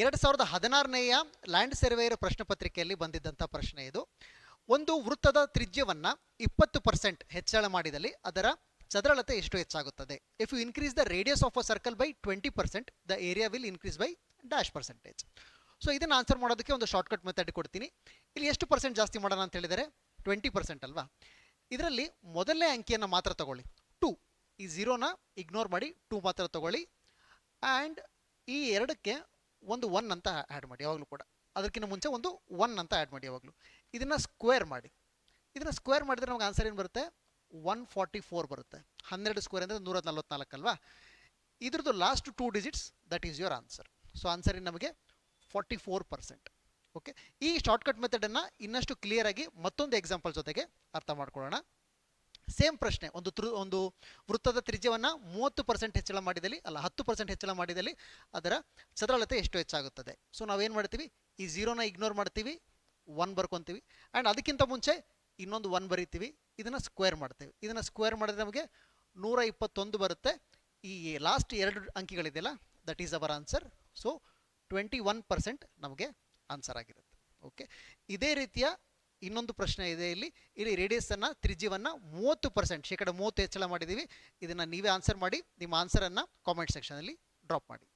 2016ನೇಯ land surveyor ಪ್ರಶ್ನೆ ಪತ್ರಿಕೆಯಲ್ಲಿ ಬಂದಿದ್ದಂಥ ಪ್ರಶ್ನೆ ಇದು. ಒಂದು ವೃತ್ತದ ತ್ರಿಜ್ಯವನ್ನು 20% ಹೆಚ್ಚಳ ಮಾಡಿದಲ್ಲಿ ಅದರ ಚದರಳತೆ ಎಷ್ಟು ಹೆಚ್ಚಾಗುತ್ತದೆ? If you increase the radius of a circle by 20%, the area will increase by dash percentage. So ಇದನ್ನು ಆನ್ಸರ್ ಮಾಡೋದಕ್ಕೆ ಒಂದು ಶಾರ್ಟ್ಕಟ್ ಮೆಥಡ್ ಕೊಡ್ತೀನಿ. ಇಲ್ಲಿ ಎಷ್ಟು ಪರ್ಸೆಂಟ್ ಜಾಸ್ತಿ ಮಾಡೋಣ ಅಂತ ಹೇಳಿದರೆ 20% ಅಲ್ವಾ. ಇದರಲ್ಲಿ ಮೊದಲನೇ ಅಂಕಿಯನ್ನು ಮಾತ್ರ ತಗೊಳ್ಳಿ, 2. ಈ 0ನ ಇಗ್ನೋರ್ ಮಾಡಿ 2 ಮಾತ್ರ ತಗೊಳ್ಳಿ. ಆ್ಯಂಡ್ ಈ ಎರಡಕ್ಕೆ ಒಂದು 1 ಅಂತ ಆ್ಯಡ್ ಮಾಡಿ ಯಾವಾಗಲೂ ಕೂಡ. ಅದಕ್ಕಿಂತ ಮುಂಚೆ ಒಂದು 1 ಅಂತ ಆ್ಯಡ್ ಮಾಡಿ ಯಾವಾಗಲೂ. ಇದನ್ನು ಸ್ಕ್ವೇರ್ ಮಾಡಿ. ಇದನ್ನು ಸ್ಕ್ವೇರ್ ಮಾಡಿದ್ರೆ ನಮಗೆ ಆನ್ಸರ್ ಏನು ಬರುತ್ತೆ? 144 ಬರುತ್ತೆ. 12 ಸ್ಕ್ವೇರ್ ಅಂದರೆ 144 ಅಲ್ವಾ. ಇದ್ರದ್ದು last 2 digits, that is your answer. So answer ನಮಗೆ 44%. ಓಕೆ, ಈ ಶಾರ್ಟ್ಕಟ್ ಮೆಥಡನ್ನು ಇನ್ನಷ್ಟು ಕ್ಲಿಯರ್ ಆಗಿ ಮತ್ತೊಂದು ಎಕ್ಸಾಂಪಲ್ ಜೊತೆಗೆ ಅರ್ಥ ಮಾಡ್ಕೊಳ್ಳೋಣ. ಸೇಮ್ ಪ್ರಶ್ನೆ, ಒಂದು ವೃತ್ತದ ತ್ರಿಜ್ಯವನ್ನು 30% ಹೆಚ್ಚಳ ಮಾಡಿದಲ್ಲಿ, ಅಲ್ಲ 10% ಹೆಚ್ಚಳ ಮಾಡಿದಲ್ಲಿ ಅದರ ಚದರಳತೆ ಎಷ್ಟು ಹೆಚ್ಚಾಗುತ್ತದೆ? ಸೊ ನಾವೇನು ಮಾಡ್ತೀವಿ, ಈ 0ನ ಇಗ್ನೋರ್ ಮಾಡ್ತೀವಿ, 1 ಬರ್ಕೊತೀವಿ. ಆ್ಯಂಡ್ ಅದಕ್ಕಿಂತ ಮುಂಚೆ ಇನ್ನೊಂದು 1 ಬರೀತೀವಿ. ಇದನ್ನು ಸ್ಕ್ವೇರ್ ಮಾಡ್ತೀವಿ. ಇದನ್ನು ಸ್ಕ್ವೇರ್ ಮಾಡಿದ್ರೆ ನಮಗೆ 121 ಬರುತ್ತೆ. ಈ ಲಾಸ್ಟ್ 2 ಅಂಕಿಗಳಿದೆಯಲ್ಲ, that is our answer. So 21% ನಮಗೆ ಆನ್ಸರ್ ಆಗಿರುತ್ತೆ. ಓಕೆ, ಇದೇ ರೀತಿಯ ಇನ್ನೊಂದು ಪ್ರಶ್ನೆ ಇದೆ. ಇಲ್ಲಿ ರೇಡಿಯಸನ್ನು ತ್ರಿಜ್ಯವನ್ನು 30% ಶೇಕಡ 30 ಹೆಚ್ಚಳ ಮಾಡಿದ್ದೀವಿ. ಇದನ್ನು ನೀವೇ ಆನ್ಸರ್ ಮಾಡಿ. ನಿಮ್ಮ ಆನ್ಸರನ್ನು ಕಾಮೆಂಟ್ ಸೆಕ್ಷನಲ್ಲಿ ಡ್ರಾಪ್ ಮಾಡಿ.